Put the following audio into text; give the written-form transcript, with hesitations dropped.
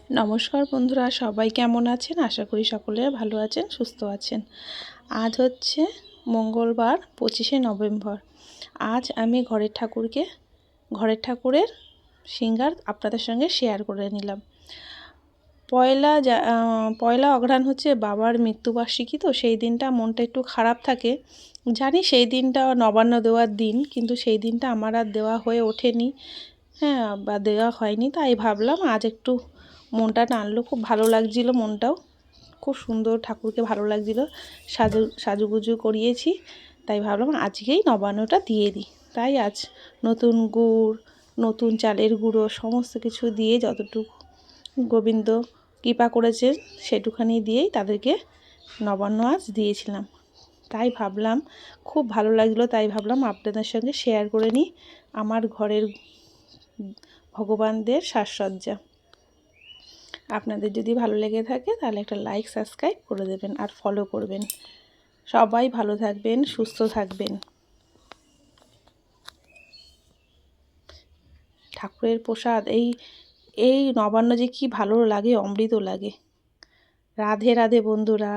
নমস্কার বন্ধুরা, সবাই কেমন আছেন? আশা করি সকলে ভালো আছেন, সুস্থ আছেন। আজ হচ্ছে মঙ্গলবার 25শে নভেম্বর। আজ আমি ঘরের ঠাকুরের সিঙ্গার আপনাদের সঙ্গে শেয়ার করে নিলাম। পয়লা অঘ্রাণ হচ্ছে বাবার মৃত্যুবার্ষিকী, তো সেই দিনটা মনটা একটু খারাপ থাকে। জানি সেই দিনটা নবান্ন দেওয়ার দিন, কিন্তু সেই দিনটা আমার আর দেওয়া হয়ে ওঠেনি, বা দেওয়া হয়নি। তাই ভাবলাম আজ একটু মনটা টানলো, খুব ভালো লাগছিল, মনটাও খুব সুন্দর, ঠাকুরকে ভালো লাগছিল, সাজুগুজু করিয়েছি। তাই ভাবলাম আজকেই নবান্নটা দিয়ে দিই। তাই আজ নতুন গুড়, নতুন চালের গুঁড়ো সমস্ত কিছু দিয়ে যতটুকু গোবিন্দ কৃপা করেছেন সেটুখানি দিয়েই তাদেরকে নবান্ন আজ দিয়েছিলাম। তাই ভাবলাম খুব ভালো লাগলো, তাই ভাবলাম আপনাদের সঙ্গে শেয়ার করে নিই আমার ঘরের ভগবানদের সাজসজ্জা। আপনাদের যদি ভালো লেগে থাকে তাহলে একটা লাইক, সাবস্ক্রাইব করে দেবেন আর ফলো করবেন। সবাই ভালো থাকবেন, সুস্থ থাকবেন। ঠাকুরের প্রসাদ এই নবান্ন যে কি ভালো লাগে, অমৃত লাগে। রাধে রাধে বন্ধুরা।